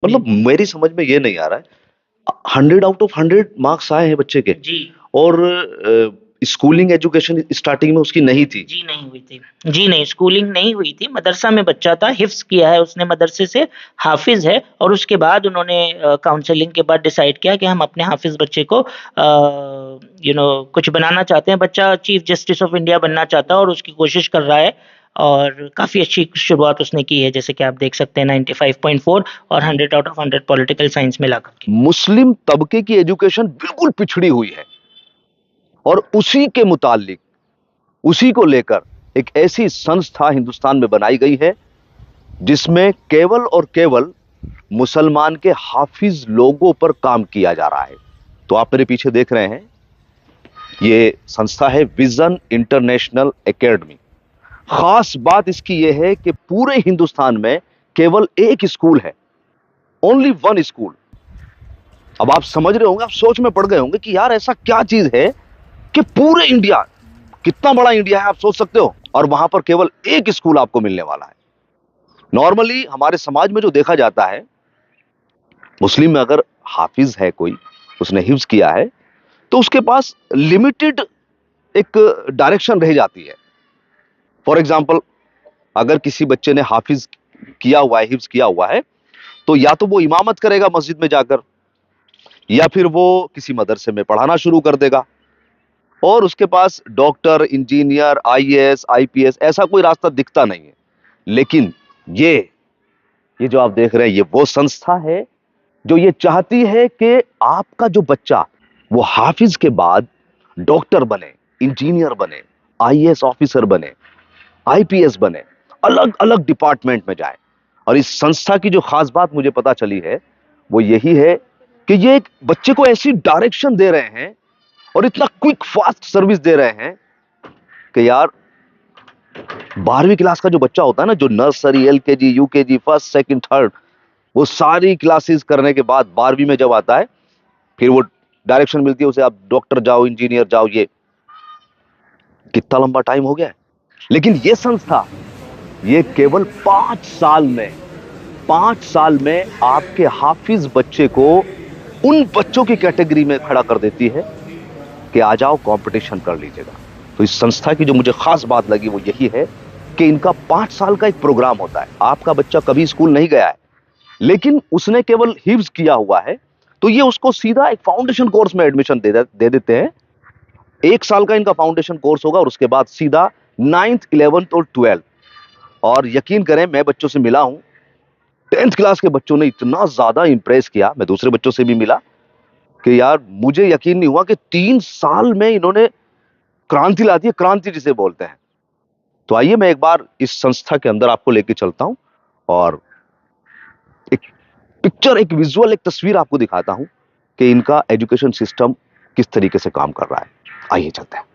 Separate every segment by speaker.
Speaker 1: मतलब मेरी समझ में ये नहीं आ रहा है, 100 आउट ऑफ 100 मार्क्स आए हैं बच्चे के
Speaker 2: जी
Speaker 1: और स्कूलिंग एजुकेशन स्टार्टिंग में उसकी नहीं थी।
Speaker 2: जी नहीं हुई थी। जी नहीं, स्कूलिंग नहीं हुई थी, मदरसा में बच्चा था, हिफ्स किया है उसने मदरसे से, हाफिज है, और उसके बाद उन्होंने काउंसलिंग के बाद डिसाइड किया कि हम अपने हाफिज बच्चे को कुछ बनाना चाहते हैं, बच्चा चीफ जस्टिस ऑफ इंडिया बनना चाहता है और उसकी कोशिश कर रहा है, और काफी अच्छी शुरुआत उसने की है, जैसे कि आप देख सकते हैं 95.4 और 100 आउट ऑफ 100 पॉलिटिकल साइंस में ला करके।
Speaker 1: मुस्लिम तबके की एजुकेशन बिल्कुल पिछड़ी हुई है और उसी के मुतालिक, उसी को लेकर एक ऐसी संस्था हिंदुस्तान में बनाई गई है जिसमें केवल और केवल मुसलमान के हाफिज लोगों पर काम किया जा रहा है। तो आप मेरे पीछे देख रहे हैं, ये संस्था है विजन इंटरनेशनल एकेडमी। खास बात इसकी यह है कि पूरे हिंदुस्तान में केवल एक स्कूल है, ओनली वन स्कूल। अब आप समझ रहे होंगे, आप सोच में पड़ गए होंगे कि यार ऐसा क्या चीज है कि पूरे इंडिया, कितना बड़ा इंडिया है आप सोच सकते हो, और वहां पर केवल एक स्कूल आपको मिलने वाला है। नॉर्मली हमारे समाज में जो देखा जाता है, मुस्लिम में अगर हाफिज है कोई, उसने हिफ्ज किया है, तो उसके पास लिमिटेड एक डायरेक्शन रह जाती है। फॉर एग्जाम्पल, अगर किसी बच्चे ने हाफिज किया हुआ है, हिफ्ज किया हुआ है, तो या तो वो इमामत करेगा मस्जिद में जाकर, या फिर वो किसी मदरसे में पढ़ाना शुरू कर देगा, और उसके पास डॉक्टर, इंजीनियर, आईएएस, आईपीएस ऐसा कोई रास्ता दिखता नहीं है। लेकिन ये जो आप देख रहे हैं, ये वो संस्था है जो ये चाहती है कि आपका जो बच्चा वो हाफिज के बाद डॉक्टर बने, इंजीनियर बने, आईएएस ऑफिसर बने, आईपीएस बने, अलग अलग डिपार्टमेंट में जाए। और इस संस्था की जो खास बात मुझे पता चली है वो यही है कि ये एक बच्चे को ऐसी डायरेक्शन दे रहे हैं और इतना क्विक फास्ट सर्विस दे रहे हैं कि यार 12वीं क्लास का जो बच्चा होता है ना, जो nursery, LKG, UKG, first, second, third, वो सारी क्लासेस करने के बाद 12वीं में जब आता है, फिर वो डायरेक्शन मिलती है उसे, आप डॉक्टर जाओ, इंजीनियर जाओ। ये कितना लंबा टाइम हो गया है। लेकिन ये संस्था, ये केवल 5 साल में आपके हाफिज बच्चे को उन बच्चों की कैटेगरी में खड़ा कर देती है कि आ जाओ कंपटीशन कर लीजिएगा। तो इस संस्था की जो मुझे खास बात लगी वो यही है कि इनका 5 साल का एक प्रोग्राम होता है। आपका बच्चा कभी स्कूल नहीं गया है, लेकिन उसने केवल हिफ्ज किया हुआ है, तो ये उसको सीधा एक फाउंडेशन कोर्स में एडमिशन दे देते हैं। 1 साल का इनका फाउंडेशन कोर्स होगा और उसके बाद सीधा 9th, 11th और 12th। और यकीन करें, मैं बच्चों से मिला हूं, 10th क्लास के बच्चों ने इतना ज्यादा इंप्रेस किया, मैं दूसरे बच्चों से भी मिला, कि यार मुझे यकीन नहीं हुआ कि 3 साल में इन्होंने क्रांति ला दी है, क्रांति जिसे बोलते हैं। तो आइए मैं एक बार इस संस्था के अंदर आपको लेके चलता हूं और एक पिक्चर, एक विजुअल, एक तस्वीर आपको दिखाता हूं कि इनका एजुकेशन सिस्टम किस तरीके से काम कर रहा है। आइए चलते हैं।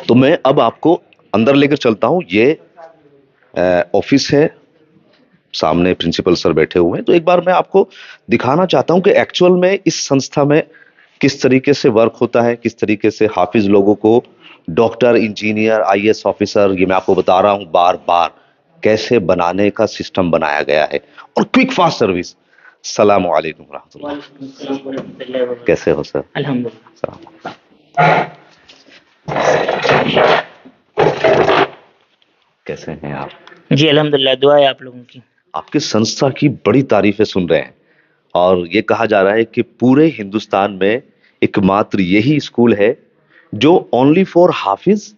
Speaker 1: तो मैं अब आपको अंदर लेकर चलता हूं। ये ऑफिस है, सामने प्रिंसिपल सर बैठे हुए हैं। तो एक बार मैं आपको दिखाना चाहता हूं कि एक्चुअल में इस संस्था में किस तरीके से वर्क होता है, किस तरीके से हाफिज लोगों को डॉक्टर, इंजीनियर, आईएएस ऑफिसर, ये मैं आपको बता रहा हूं बार बार, कैसे बनाने का सिस्टम बनाया गया है, और क्विक फास्ट सर्विस। सलाम वालेकुम रहमतुल्लाह। कैसे हो सर?
Speaker 2: अल्हम्दुलिल्लाह।
Speaker 1: कैसे हैं आप?
Speaker 2: जी अल्हम्दुलिल्लाह, दुआ है आप लोगों की।
Speaker 1: आपके संस्था की बड़ी तारीफें सुन रहे हैं और ये कहा जा रहा है कि पूरे हिंदुस्तान में एकमात्र यही स्कूल है जो ओनली फॉर हाफिज,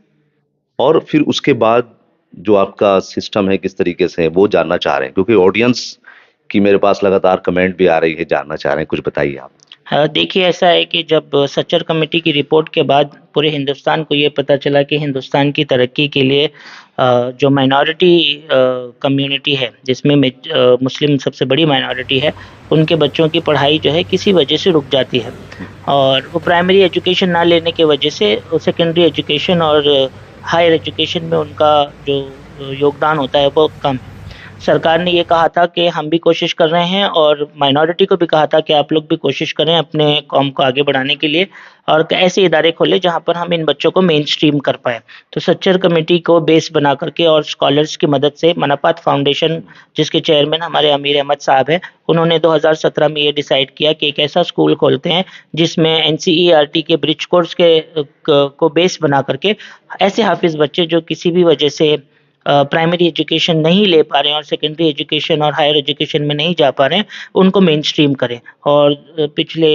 Speaker 1: और फिर उसके बाद जो आपका सिस्टम है किस तरीके से है वो जानना चाह रहे हैं, क्योंकि ऑडियंस की मेरे पास लगातार कमेंट भी आ रही है, जानना चाह रहे हैं। कुछ बताइए आप।
Speaker 2: हाँ, देखिए ऐसा है कि जब सच्चर कमेटी की रिपोर्ट के बाद पूरे हिंदुस्तान को ये पता चला कि हिंदुस्तान की तरक्की के लिए जो माइनॉरिटी कम्युनिटी है, जिसमें मुस्लिम सबसे बड़ी माइनॉरिटी है, उनके बच्चों की पढ़ाई जो है किसी वजह से रुक जाती है, और वो प्राइमरी एजुकेशन ना लेने की वजह से सेकेंडरी एजुकेशन और हायर एजुकेशन में उनका जो योगदान होता है वो कम है। सरकार ने ये कहा था कि हम भी कोशिश कर रहे हैं और माइनॉरिटी को भी कहा था कि आप लोग भी कोशिश करें अपने कौम को आगे बढ़ाने के लिए और ऐसे इदारे खोले जहां पर हम इन बच्चों को मेन स्ट्रीम कर पाए। तो सच्चर कमेटी को बेस बना करके और स्कॉलर्स की मदद से मनापात फाउंडेशन, जिसके चेयरमैन हमारे अमीर अहमद साहब हैं, उन्होंने 2017 में ये डिसाइड किया कि एक ऐसा स्कूल खोलते हैं जिसमें एनसीईआरटी के ब्रिज कोर्स को बेस बना करके ऐसे हाफिज बच्चे जो किसी भी वजह से प्राइमरी एजुकेशन नहीं ले पा रहे हैं और सेकेंडरी एजुकेशन और हायर एजुकेशन में नहीं जा पा रहे हैं, उनको मेन स्ट्रीम करें। और पिछले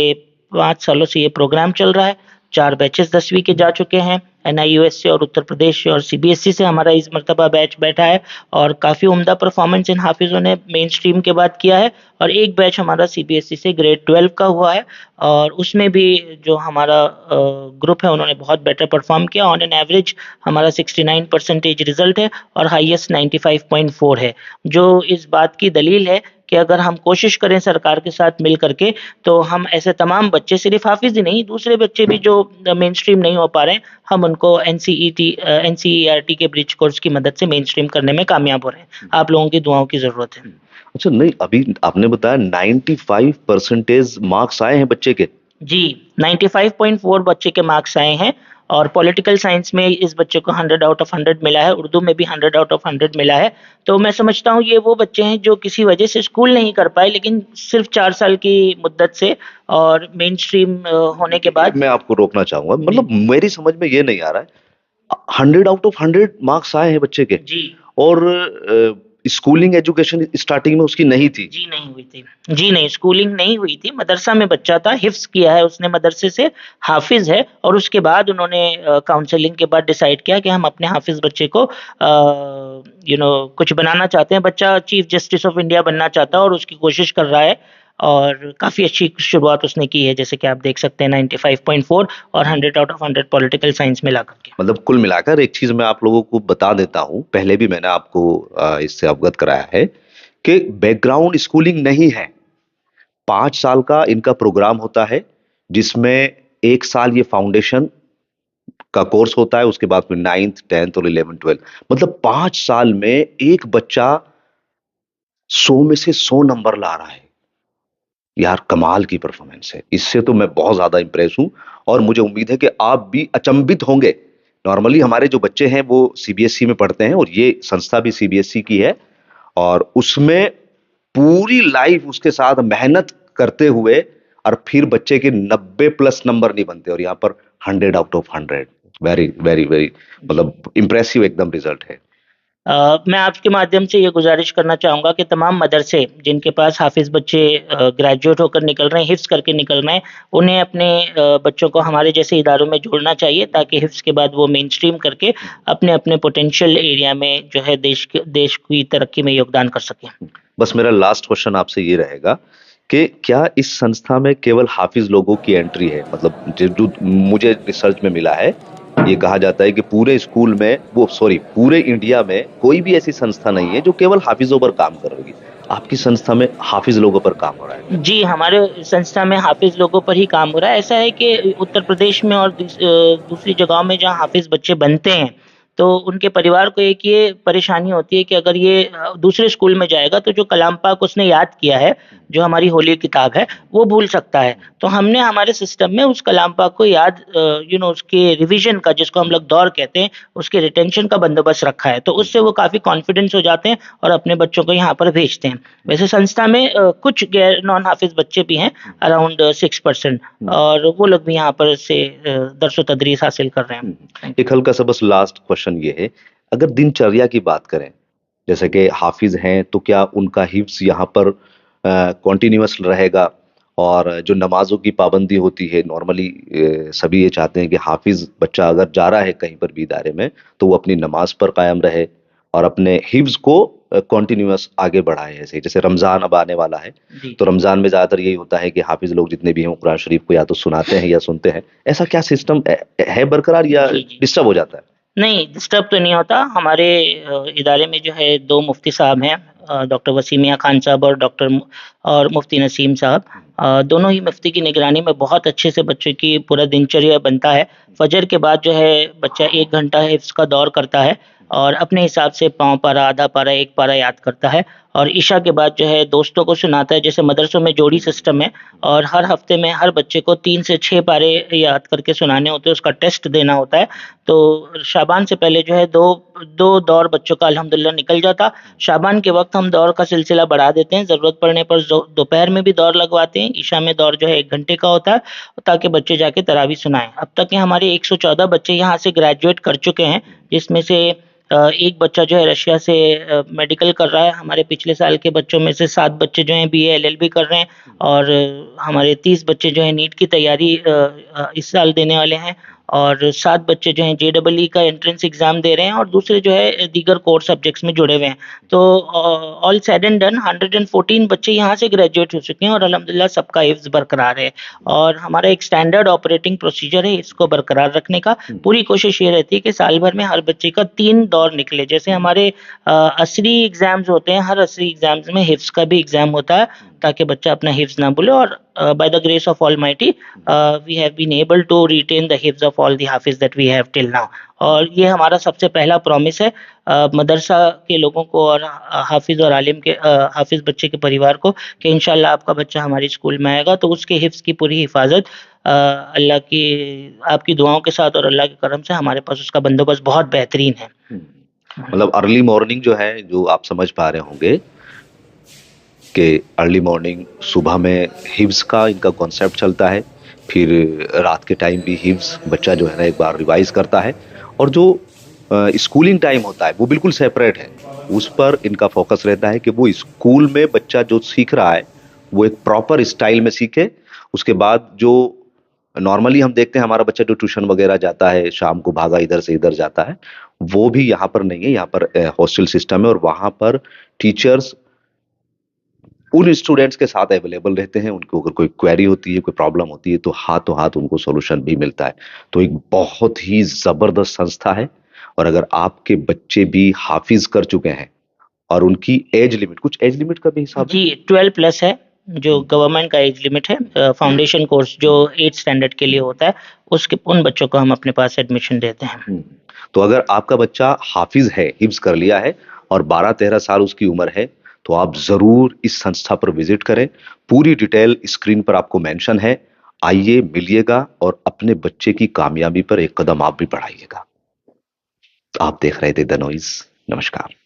Speaker 2: 5 सालों से ये प्रोग्राम चल रहा है। 4 बैचेस 10वीं के जा चुके हैं। एनआईयूएस से और उत्तर प्रदेश से और सीबीएसई से हमारा इस मरतबा बैच बैठा है और काफ़ी उम्दा परफॉर्मेंस इन हाफिज़ों ने मेन स्ट्रीम के बाद किया है। और एक बैच हमारा सीबीएसई से ग्रेड 12 का हुआ है और उसमें भी जो हमारा ग्रुप है उन्होंने बहुत बेटर परफॉर्म किया। ऑन एन एवरेज हमारा 69% रिजल्ट है और हाईएस्ट 95.4 है, जो इस बात की दलील है कि अगर हम कोशिश करें सरकार के साथ मिल करके तो हम ऐसे तमाम बच्चे, सिर्फ हाफिज ही नहीं दूसरे बच्चे भी जो मेन स्ट्रीम नहीं हो पा रहे हैं, हम उनको एनसीईआरटी के ब्रिज कोर्स की मदद से मेन स्ट्रीम करने में कामयाब हो रहे हैं। आप लोगों की दुआओं की जरूरत है।
Speaker 1: अच्छा, नहीं अभी आपने बताया 95% मार्क्स आए हैं बच्चे के।
Speaker 2: जी, 95.4 बच्चे के मार्क्स आए हैं और पॉलिटिकल साइंस में इस बच्चे को 100 आउट ऑफ 100 मिला है, उर्दू में भी 100 आउट ऑफ 100 मिला है। तो मैं समझता हूँ ये वो बच्चे हैं जो किसी वजह से स्कूल नहीं कर पाए, लेकिन सिर्फ 4 साल की मुद्दत से और मेन स्ट्रीम होने के बाद।
Speaker 1: मैं आपको रोकना चाहूंगा, मतलब मेरी समझ में ये नहीं आ रहा है, 100 आउट ऑफ 100 मार्क्स आए हैं बच्चे के
Speaker 2: जी,
Speaker 1: और स्कूलिंग एजुकेशन स्टार्टिंग में उसकी नहीं थी।
Speaker 2: जी नहीं हुई थी। जी नहीं, स्कूलिंग नहीं हुई थी। मदरसा में बच्चा था, हिफ्स किया है उसने मदरसे से, हाफिज है और उसके बाद उन्होंने काउंसलिंग के बाद डिसाइड किया कि हम अपने हाफिज बच्चे को कुछ बनाना चाहते हैं। बच्चा चीफ जस्टिस ऑफ इंडिया बनना चाहता है और उसकी कोशिश कर रहा है और काफ़ी अच्छी शुरुआत उसने की है, जैसे कि आप देख सकते हैं 95.4 और 100 आउट ऑफ 100 पॉलिटिकल साइंस में ला करके।
Speaker 1: मतलब कुल मिलाकर एक चीज मैं आप लोगों को बता देता हूं, पहले भी मैंने आपको इससे अवगत कराया है कि बैकग्राउंड स्कूलिंग नहीं है। 5 साल का इनका प्रोग्राम होता है जिसमें 1 साल ये फाउंडेशन का कोर्स होता है, उसके बाद फिर 9th 10th और 11th 12th, मतलब 5 साल में एक बच्चा 100 में से 100 नंबर ला रहा है। यार कमाल की परफॉर्मेंस है, इससे तो मैं बहुत ज्यादा इंप्रेस हूं और मुझे उम्मीद है कि आप भी अचंभित होंगे। नॉर्मली हमारे जो बच्चे हैं वो सीबीएसई में पढ़ते हैं और ये संस्था भी सीबीएसई की है और उसमें पूरी लाइफ उसके साथ मेहनत करते हुए और फिर बच्चे के 90+ नंबर नहीं बनते और यहाँ पर 100 out of 100। Very very very, मतलब इंप्रेसिव एकदम रिजल्ट है।
Speaker 2: मैं आपके माध्यम से ये गुजारिश करना चाहूँगा कि तमाम मदरसे जिनके पास हाफिज बच्चे ग्रेजुएट होकर निकल रहे हैं, हिफ्स करके निकल रहे हैं, उन्हें अपने बच्चों को हमारे जैसे इदारों में जोड़ना चाहिए ताकि हिफ्स के बाद वो मेन स्ट्रीम करके अपने अपने पोटेंशियल एरिया में जो है देश की तरक्की में योगदान कर सकें।
Speaker 1: बस मेरा लास्ट क्वेश्चन आपसे ये रहेगा कि क्या इस संस्था में केवल हाफिज लोगों की एंट्री है? मतलब जो मुझे रिसर्च में मिला है, ये कहा जाता है कि पूरे स्कूल में पूरे इंडिया में कोई भी ऐसी संस्था नहीं है जो केवल हाफिजों पर काम कर रही है। आपकी संस्था में हाफिज लोगों पर काम हो रहा है?
Speaker 2: जी, हमारे संस्था में हाफिज लोगों पर ही काम हो रहा है। ऐसा है कि उत्तर प्रदेश में और दूसरी जगहों में जहाँ हाफिज बच्चे बनते हैं तो उनके परिवार को एक ये परेशानी होती है कि अगर ये दूसरे स्कूल में जाएगा तो जो कलाम पाक उसने याद किया है, जो हमारी होली किताब है, वो भूल सकता है। तो हमने हमारे सिस्टम में उस कलाम पाक को याद उसके रिवीजन का, जिसको हम लोग दौर कहते हैं, उसके रिटेंशन का बंदोबस्त रखा है। तो उससे वो काफ़ी कॉन्फिडेंस हो जाते हैं और अपने बच्चों को यहाँ पर भेजते हैं। वैसे संस्था में कुछ गैर नॉन हाफिज बच्चे भी हैं, अराउंड 6%, और वो लोग भी यहाँ पर से दरसो तदरीस हासिल कर रहे हैं।
Speaker 1: एक हल्का सा बस लास्ट क्वेश्चन ये है, अगर दिनचर्या की बात करें, जैसे कि हाफिज हैं तो क्या उनका हिफ्स यहाँ पर कॉन्टिन्यूअस रहेगा? और जो नमाजों की पाबंदी होती है, नॉर्मली सभी ये चाहते हैं कि हाफिज बच्चा अगर जा रहा है कहीं पर भी इदारे में तो वो अपनी नमाज पर कायम रहे और अपने हिफ्स को कॉन्टिन्यूअस आगे बढ़ाए। ऐसे जैसे रमजान अब आने वाला है तो रमजान में ज्यादातर यही होता है कि हाफिज लोग जितने भी हैं कुरान शरीफ को या तो सुनाते हैं या सुनते हैं। ऐसा क्या सिस्टम है बरकरार या डिस्टर्ब हो जाता है?
Speaker 2: नहीं, डिस्टर्ब तो नहीं होता। हमारे इदारे में जो है 2 मुफ्ती साहब हैं, डॉक्टर वसीम मियां खान साहब और मुफ्ती नसीम साहब। दोनों ही मुफ्ती की निगरानी में बहुत अच्छे से बच्चे की पूरा दिनचर्या बनता है। फजर के बाद जो है बच्चा 1 घंटा हिफ्स का दौर करता है और अपने हिसाब से पाँव पारा, आधा पारा, एक पारा याद करता है और ईशा के बाद जो है दोस्तों को सुनाता है। जैसे मदरसों में जोड़ी सिस्टम है और हर हफ्ते में हर बच्चे को 3 से 6 पारे याद करके सुनाने होते हैं, उसका टेस्ट देना होता है। तो शाबान से पहले जो है दो दो दौर बच्चों का अल्हम्दुलिल्लाह निकल जाता। शाबान के वक्त हम दौर का सिलसिला बढ़ा देते हैं, ज़रूरत पड़ने पर दोपहर में भी दौर लगवाते हैं। ईशा में दौर जो है 1 घंटे का होता है ताकि बच्चे जाके तरावी सुनाएं। अब तक के हमारे 114 बच्चे यहाँ से ग्रेजुएट कर चुके हैं, जिसमें से एक बच्चा जो है रशिया से मेडिकल कर रहा है। हमारे पिछले साल के बच्चों में से 7 बच्चे जो हैं बीए एलएलबी कर रहे हैं और हमारे 30 बच्चे जो हैं नीट की तैयारी इस साल देने वाले हैं और 7 बच्चे जो हैं जेईई का एंट्रेंस एग्जाम दे रहे हैं और दूसरे जो है दीगर कोर सब्जेक्ट्स में जुड़े हुए हैं। तो ऑल सेड एंड डन 114 बच्चे यहाँ से ग्रेजुएट हो चुके हैं और अल्हम्दुलिल्लाह सबका हिफ्ज बरकरार है और हमारा एक स्टैंडर्ड ऑपरेटिंग प्रोसीजर है इसको बरकरार रखने का। पूरी कोशिश ये रहती है कि साल भर में हर बच्चे का 3 दौर निकले। जैसे हमारे असरी एग्जाम्स होते हैं, हर असरी एग्जाम्स में हिफ्ज का भी एग्जाम होता है ताकि बच्चा अपना हिफ्ज ना भूले और by the grace of Almighty we have been able to retain the hifz of all the hafiz that we have till now। और ये हमारा सबसे पहला प्रॉमिस है मदरसा के लोगों को और हाफिज और आलिम के हाफिज बच्चे के परिवार को कि इंशाल्लाह आपका बच्चा हमारे स्कूल में आएगा तो उसके हिफ्ज की पूरी हिफाजत अल्लाह की आपकी दुआओं के साथ और अल्लाह के करम से हमारे पास उसका बंदोबस्त बहुत बेहतरीन है।
Speaker 1: मतलब अर्ली मॉर्निंग जो है, जो आप समझ पा रहे होंगे कि अर्ली मॉर्निंग सुबह में हिफ्ज का इनका कॉन्सेप्ट चलता है, फिर रात के टाइम भी हिफ्ज बच्चा जो है ना एक बार रिवाइज करता है और जो स्कूलिंग टाइम होता है वो बिल्कुल सेपरेट है। उस पर इनका फोकस रहता है कि वो स्कूल में बच्चा जो सीख रहा है वो एक प्रॉपर स्टाइल में सीखे। उसके बाद जो नॉर्मली हम देखते हैं हमारा बच्चा जो ट्यूशन वगैरह जाता है, शाम को भागा इधर से इधर जाता है, वो भी यहाँ पर नहीं है। यहाँ पर हॉस्टल सिस्टम है और वहाँ पर टीचर्स उन स्टूडेंट्स के साथ अवेलेबल रहते हैं। उनको अगर कोई क्वेरी होती है, कोई प्रॉब्लम होती है तो हाथों हाथ उनको सॉल्यूशन भी मिलता है। तो एक बहुत ही जबरदस्त संस्था है और अगर आपके बच्चे भी हाफिज कर चुके हैं और उनकी एज लिमिट, कुछ एज लिमिट का भी हिसाब है
Speaker 2: जी 12 प्लस है जो गवर्नमेंट का एज लिमिट है। फाउंडेशन कोर्स जो 8 स्टैंडर्ड के लिए होता है उसके उन बच्चों को हम अपने पास एडमिशन देते हैं।
Speaker 1: तो अगर आपका बच्चा हाफिज है, हिफ्ज कर लिया है और 12-13 साल उसकी उम्र है तो आप जरूर इस संस्था पर विजिट करें। पूरी डिटेल स्क्रीन पर आपको मेंशन है। आइए, मिलिएगा और अपने बच्चे की कामयाबी पर एक कदम आप भी बढ़ाइएगा। आप देख रहे थे द नॉइज। नमस्कार।